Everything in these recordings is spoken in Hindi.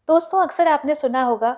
दोस्तों, अक्सर आपने सुना होगा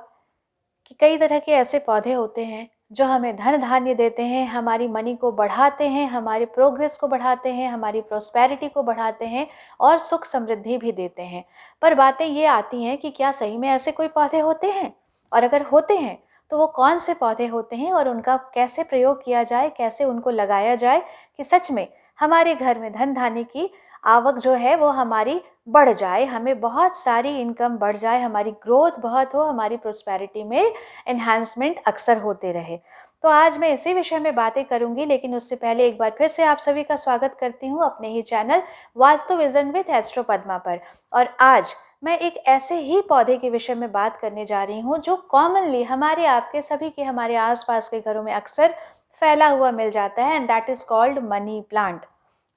कि कई तरह के ऐसे पौधे होते हैं जो हमें धन धान्य देते हैं, हमारी मनी को बढ़ाते हैं, हमारी प्रोग्रेस को बढ़ाते हैं, हमारी प्रोस्पेरिटी को बढ़ाते हैं और सुख समृद्धि भी देते हैं। पर बातें ये आती हैं कि क्या सही में ऐसे कोई पौधे होते हैं, और अगर होते हैं तो वो कौन से पौधे होते हैं और उनका कैसे प्रयोग किया जाए, कैसे उनको लगाया जाए कि सच में हमारे घर में धन धान्य की आवक जो है वो हमारी बढ़ जाए, हमें बहुत सारी इनकम बढ़ जाए, हमारी ग्रोथ बहुत हो, हमारी प्रोस्पेरिटी में एनहांसमेंट अक्सर होते रहे। तो आज मैं इसी विषय में बातें करूंगी, लेकिन उससे पहले एक बार फिर से आप सभी का स्वागत करती हूँ अपने ही channel Vastu vision with astro Padma पर। और आज मैं एक ऐसे ही पौधे के विषय में बात करने जा रही हूँ जो कॉमनली हमारे आपके सभी के हमारे आसपास के घरों में अक्सर फैला हुआ मिल जाता है, and that is called money plant.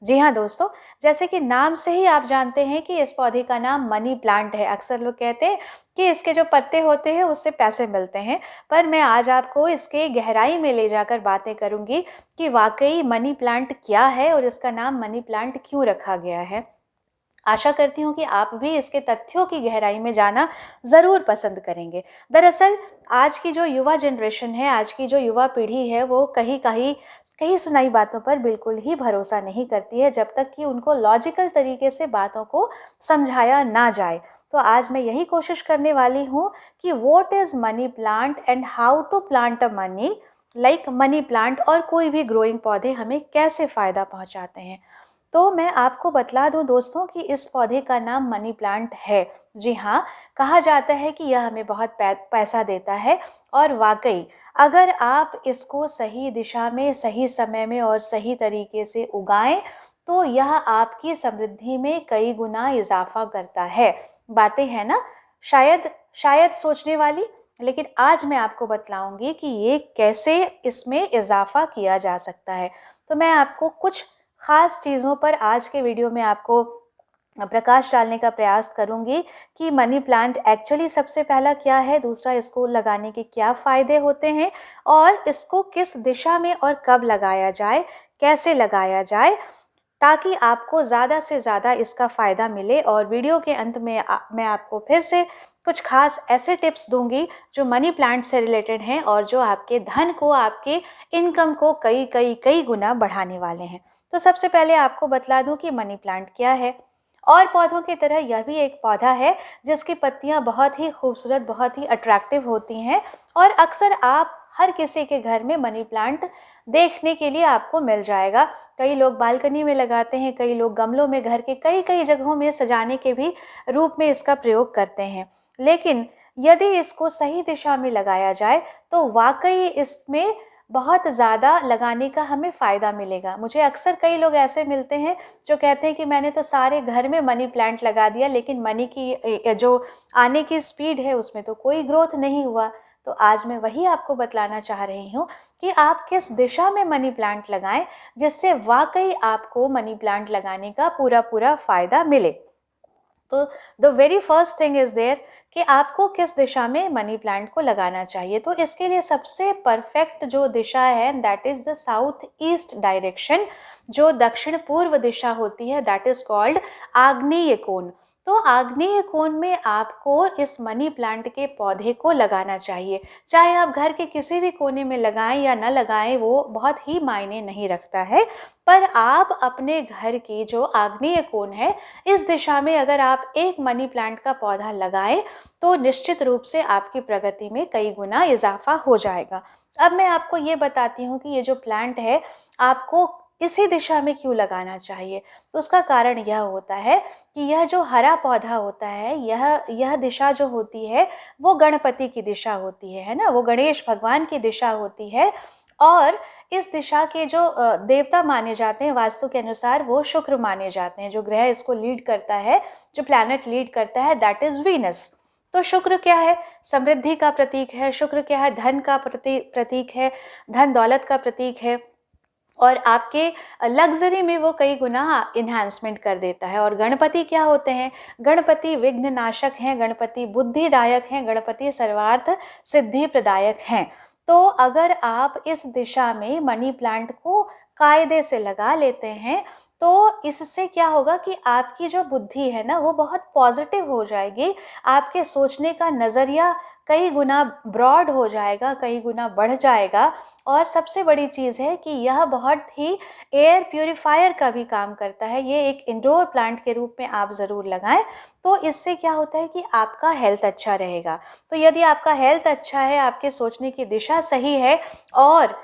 जी हाँ दोस्तों, जैसे कि नाम से ही आप जानते हैं कि इस पौधे का नाम मनी प्लांट है। अक्सर लोग कहते हैं कि इसके जो पत्ते होते हैं उससे पैसे मिलते हैं, पर मैं आज आपको इसके गहराई में ले जाकर बातें करूंगी कि वाकई मनी प्लांट क्या है और इसका नाम मनी प्लांट क्यों रखा गया है। आशा करती हूँ कि आप भी इसके तथ्यों की गहराई में जाना ज़रूर पसंद करेंगे। दरअसल आज की जो युवा जनरेशन है, आज की जो युवा पीढ़ी है, वो कहीं सुनाई बातों पर बिल्कुल ही भरोसा नहीं करती है जब तक कि उनको लॉजिकल तरीके से बातों को समझाया ना जाए। तो आज मैं यही कोशिश करने वाली हूँ कि what is money plant and how to plant a money, like money plant और कोई भी ग्रोइंग पौधे हमें कैसे फ़ायदा पहुँचाते हैं। तो मैं आपको बतला दूं दोस्तों कि इस पौधे का नाम मनी प्लांट है। जी हाँ, कहा जाता है कि यह हमें बहुत पैसा देता है, और वाकई अगर आप इसको सही दिशा में, सही समय में और सही तरीके से उगाएं तो यह आपकी समृद्धि में कई गुना इजाफा करता है। बातें हैं ना, शायद शायद सोचने वाली, लेकिन आज मैं आपको बतलाऊंगी कि ये कैसे इसमें इजाफा किया जा सकता है। तो मैं आपको कुछ खास चीज़ों पर आज के वीडियो में आपको प्रकाश डालने का प्रयास करूंगी कि मनी प्लांट एक्चुअली सबसे पहला क्या है, दूसरा इसको लगाने के क्या फ़ायदे होते हैं, और इसको किस दिशा में और कब लगाया जाए, कैसे लगाया जाए, ताकि आपको ज़्यादा से ज़्यादा इसका फ़ायदा मिले। और वीडियो के अंत में मैं आपको फिर से कुछ खास ऐसे टिप्स दूंगी जो मनी प्लांट से रिलेटेड हैं और जो आपके धन को, आपके इनकम को कई कई कई गुना बढ़ाने वाले हैं। तो सबसे पहले आपको बतला दूं कि मनी प्लांट क्या है। और पौधों की तरह यह भी एक पौधा है जिसकी पत्तियां बहुत ही खूबसूरत, बहुत ही अट्रैक्टिव होती हैं, और अक्सर आप हर किसी के घर में मनी प्लांट देखने के लिए आपको मिल जाएगा। कई लोग बालकनी में लगाते हैं, कई लोग गमलों में, घर के कई कई जगहों में सजाने के भी रूप में इसका प्रयोग करते हैं। लेकिन यदि इसको सही दिशा में लगाया जाए तो वाकई इसमें बहुत ज़्यादा लगाने का हमें फ़ायदा मिलेगा। मुझे अक्सर कई लोग ऐसे मिलते हैं जो कहते हैं कि मैंने तो सारे घर में मनी प्लांट लगा दिया, लेकिन मनी की जो आने की स्पीड है उसमें तो कोई ग्रोथ नहीं हुआ। तो आज मैं वही आपको बतलाना चाह रही हूँ कि आप किस दिशा में मनी प्लांट लगाएं जिससे वाकई आपको मनी प्लांट लगाने का पूरा पूरा फ़ायदा मिले। तो the very first thing is there कि आपको किस दिशा में मनी प्लांट को लगाना चाहिए। तो इसके लिए सबसे परफेक्ट जो दिशा है that is the south east direction, जो दक्षिण पूर्व दिशा होती है, दैट इज कॉल्ड आग्नेय कोण। तो आग्नेय कोण में आपको इस मनी प्लांट के पौधे को लगाना चाहिए। चाहे आप घर के किसी भी कोने में लगाएं या न लगाएं, वो बहुत ही मायने नहीं रखता है, पर आप अपने घर की जो आग्नेय कोण है इस दिशा में अगर आप एक मनी प्लांट का पौधा लगाएं तो निश्चित रूप से आपकी प्रगति में कई गुना इजाफा हो जाएगा। अब मैं आपको ये बताती हूँ कि ये जो प्लांट है आपको इसी दिशा में क्यों लगाना चाहिए। तो उसका कारण यह होता है कि यह जो हरा पौधा होता है, यह दिशा जो होती है वो गणपति की दिशा होती है ना, वो गणेश भगवान की दिशा होती है। और इस दिशा के जो देवता माने जाते हैं वास्तु के अनुसार, वो शुक्र माने जाते हैं। जो ग्रह इसको लीड करता है, जो प्लैनेट लीड करता है, दैट इज वीनस। तो शुक्र क्या है? समृद्धि का प्रतीक है। शुक्र क्या है? धन का प्रतीक है, धन दौलत का प्रतीक है, और आपके लग्जरी में वो कई गुना इन्हांसमेंट कर देता है। और गणपति क्या होते हैं? गणपति विघ्न नाशक हैं, गणपति बुद्धिदायक हैं, गणपति सर्वार्थ सिद्धि प्रदायक हैं। तो अगर आप इस दिशा में मनी प्लांट को कायदे से लगा लेते हैं तो इससे क्या होगा कि आपकी जो बुद्धि है ना वो बहुत पॉजिटिव हो जाएगी, आपके सोचने का नज़रिया कई गुना ब्रॉड हो जाएगा, कई गुना बढ़ जाएगा। और सबसे बड़ी चीज़ है कि यह बहुत ही एयर प्यूरिफायर का भी काम करता है। ये एक इंडोर प्लांट के रूप में आप ज़रूर लगाएं। तो इससे क्या होता है कि आपका हेल्थ अच्छा रहेगा। तो यदि आपका हेल्थ अच्छा है, आपके सोचने की दिशा सही है और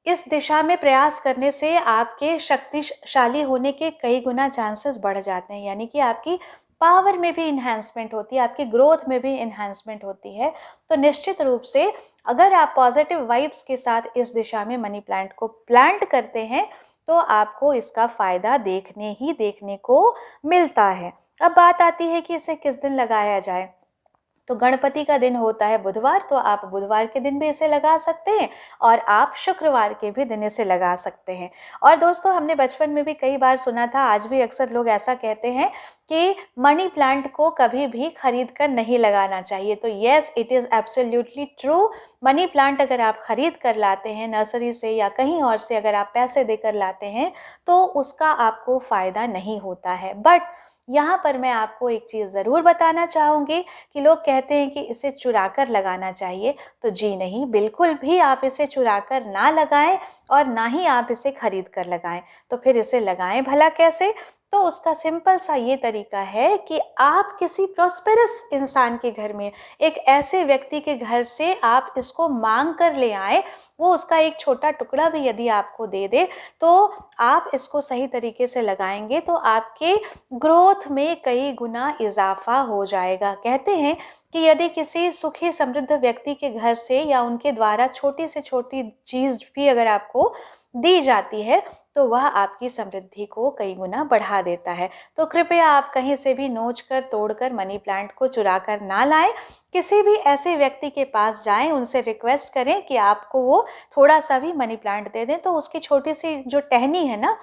इस दिशा में प्रयास करने से आपके शक्तिशाली होने के कई गुना चांसेस बढ़ जाते हैं, यानी कि आपकी पावर में भी इन्हांसमेंट होती है, आपकी ग्रोथ में भी इन्हांसमेंट होती है। तो निश्चित रूप से अगर आप पॉजिटिव वाइब्स के साथ इस दिशा में मनी प्लांट को प्लांट करते हैं तो आपको इसका फ़ायदा देखने को मिलता है। अब बात आती है कि इसे किस दिन लगाया जाए। तो गणपति का दिन होता है बुधवार, तो आप बुधवार के दिन भी इसे लगा सकते हैं और आप शुक्रवार के भी दिन इसे लगा सकते हैं। और दोस्तों, हमने बचपन में भी कई बार सुना था, आज भी अक्सर लोग ऐसा कहते हैं कि मनी प्लांट को कभी भी खरीद कर नहीं लगाना चाहिए। तो yes, it is absolutely true. Money plant अगर आप खरीद कर लाते हैं नर्सरी से या कहीं और से, अगर आप पैसे देकर लाते हैं तो उसका आपको फ़ायदा नहीं होता है। बट यहाँ पर मैं आपको एक चीज़ ज़रूर बताना चाहूँगी कि लोग कहते हैं कि इसे चुरा कर लगाना चाहिए। तो जी नहीं, बिल्कुल भी आप इसे चुरा कर ना लगाएं और ना ही आप इसे खरीद कर लगाएं। तो फिर इसे लगाएं भला कैसे? तो उसका सिंपल सा ये तरीका है कि आप किसी प्रॉस्पेरस इंसान के घर में, एक ऐसे व्यक्ति के घर से आप इसको मांग कर ले आए। वो उसका एक छोटा टुकड़ा भी यदि आपको दे दे तो आप इसको सही तरीके से लगाएंगे तो आपके ग्रोथ में कई गुना इजाफा हो जाएगा। कहते हैं कि यदि किसी सुखी समृद्ध व्यक्ति के घर से या उनके द्वारा छोटी से छोटी चीज़ भी अगर आपको दी जाती है तो वह आपकी समृद्धि को कई गुना बढ़ा देता है। तो कृपया आप कहीं से भी नोच कर तोड़ कर मनी प्लांट को चुरा कर ना लाएं। किसी भी ऐसे व्यक्ति के पास जाएं, उनसे रिक्वेस्ट करें कि आपको वो थोड़ा सा भी मनी प्लांट दे दें, तो उसकी छोटी सी जो टहनी है ना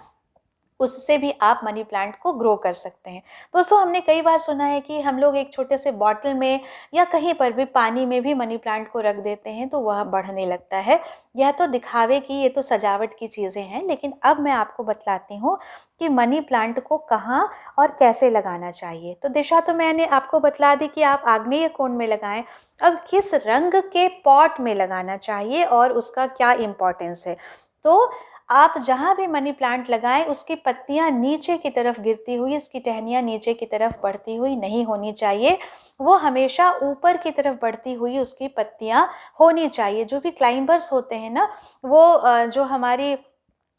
उससे भी आप मनी प्लांट को ग्रो कर सकते हैं। दोस्तों, हमने कई बार सुना है कि हम लोग एक छोटे से बॉटल में या कहीं पर भी पानी में भी मनी प्लांट को रख देते हैं तो वह बढ़ने लगता है। यह तो दिखावे की, ये तो सजावट की चीज़ें हैं। लेकिन अब मैं आपको बतलाती हूँ कि मनी प्लांट को कहाँ और कैसे लगाना चाहिए। तो दिशा तो मैंने आपको बतला दी कि आप आग्नेय कोण में लगाएं। अब किस रंग के पॉट में लगाना चाहिए और उसका क्या इम्पोर्टेंस है। तो आप जहाँ भी मनी प्लांट लगाएं उसकी पत्तियाँ नीचे की तरफ गिरती हुई, इसकी टहनियाँ नीचे की तरफ बढ़ती हुई नहीं होनी चाहिए। वो हमेशा ऊपर की तरफ बढ़ती हुई उसकी पत्तियाँ होनी चाहिए। जो भी क्लाइंबर्स होते हैं ना, वो जो हमारी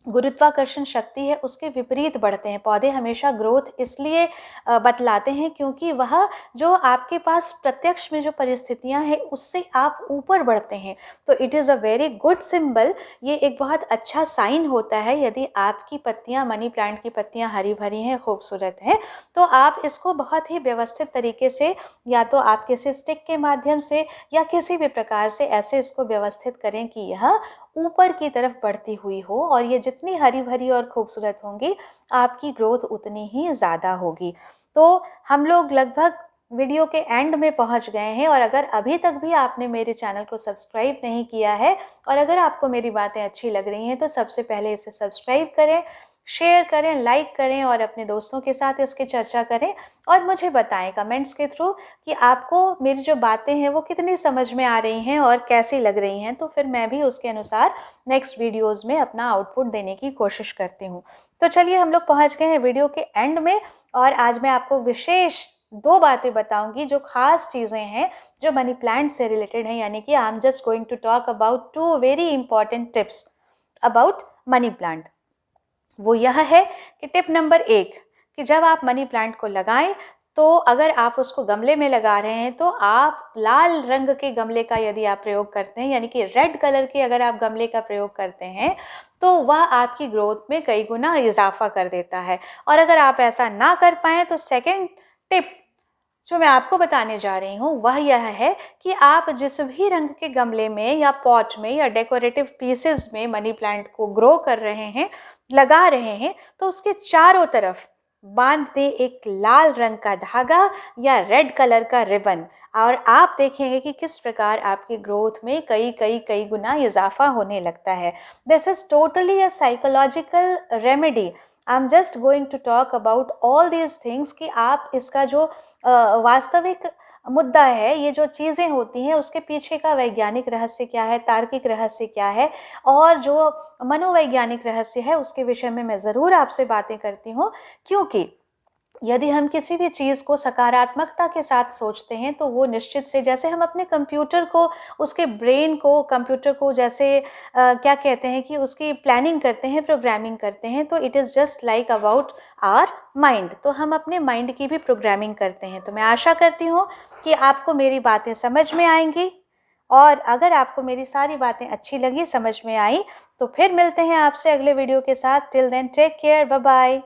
गुरुत्वाकर्षण शक्ति है उसके विपरीत बढ़ते हैं। पौधे हमेशा ग्रोथ इसलिए बतलाते हैं क्योंकि वह जो आपके पास प्रत्यक्ष में जो परिस्थितियां हैं उससे आप ऊपर बढ़ते हैं। तो it is a very good symbol. ये एक बहुत अच्छा साइन होता है यदि आपकी पत्तियां, मनी प्लांट की पत्तियां हरी भरी हैं, खूबसूरत हैं। तो आप इसको बहुत ही व्यवस्थित तरीके से, या तो आप किसी स्टिक के माध्यम से या किसी भी प्रकार से ऐसे इसको व्यवस्थित करें कि यह ऊपर की तरफ बढ़ती हुई हो, और ये जितनी हरी भरी और खूबसूरत होंगी आपकी ग्रोथ उतनी ही ज़्यादा होगी। तो हम लोग लगभग वीडियो के एंड में पहुंच गए हैं, और अगर अभी तक भी आपने मेरे चैनल को सब्सक्राइब नहीं किया है और अगर आपको मेरी बातें अच्छी लग रही हैं तो सबसे पहले इसे सब्सक्राइब करें, शेयर करें, लाइक करें और अपने दोस्तों के साथ इसकी चर्चा करें। और मुझे बताएं कमेंट्स के थ्रू कि आपको मेरी जो बातें हैं वो कितनी समझ में आ रही हैं और कैसी लग रही हैं। तो फिर मैं भी उसके अनुसार नेक्स्ट वीडियोज़ में अपना आउटपुट देने की कोशिश करती हूँ। तो चलिए, हम लोग पहुँच गए हैं वीडियो के एंड में, और आज मैं आपको विशेष 2 बातें बताऊंगी जो खास चीज़ें हैं जो मनी प्लांट से रिलेटेड हैं। यानी कि I am just going to talk about 2 very important tips about money plant. वो यह है कि टिप नंबर 1, कि जब आप मनी प्लांट को लगाएं तो अगर आप उसको गमले में लगा रहे हैं तो आप लाल रंग के गमले का यदि आप प्रयोग करते हैं, यानी कि रेड कलर के अगर आप गमले का प्रयोग करते हैं तो वह आपकी ग्रोथ में कई गुना इजाफा कर देता है। और अगर आप ऐसा ना कर पाएँ तो सेकेंड टिप जो मैं आपको बताने जा रही हूँ वह यह है कि आप जिस भी रंग के गमले में या पॉट में या डेकोरेटिव पीसेस में मनी प्लांट को ग्रो कर रहे हैं, लगा रहे हैं, तो उसके चारों तरफ बांध दें एक लाल रंग का धागा या रेड कलर का रिबन, और आप देखेंगे कि किस प्रकार आपकी ग्रोथ में कई कई कई गुना इजाफा होने लगता है। This is totally a psychological remedy. I am just going to talk about all these things कि आप इसका जो वास्तविक मुद्दा है, ये जो चीज़ें होती हैं उसके पीछे का वैज्ञानिक रहस्य क्या है, तार्किक रहस्य क्या है, और जो मनोवैज्ञानिक रहस्य है उसके विषय में मैं ज़रूर आपसे बातें करती हूँ। क्योंकि यदि हम किसी भी चीज़ को सकारात्मकता के साथ सोचते हैं तो वो निश्चित से, जैसे हम अपने कंप्यूटर को, उसके ब्रेन को, कंप्यूटर को जैसे क्या कहते हैं कि उसकी प्लानिंग करते हैं, प्रोग्रामिंग करते हैं, तो it is just like about our mind. तो हम अपने माइंड की भी प्रोग्रामिंग करते हैं। तो मैं आशा करती हूँ कि आपको मेरी बातें समझ में आएंगी, और अगर आपको मेरी सारी बातें अच्छी लगी, समझ में आई, तो फिर मिलते हैं आपसे अगले वीडियो के साथ। Till then take care, bye bye.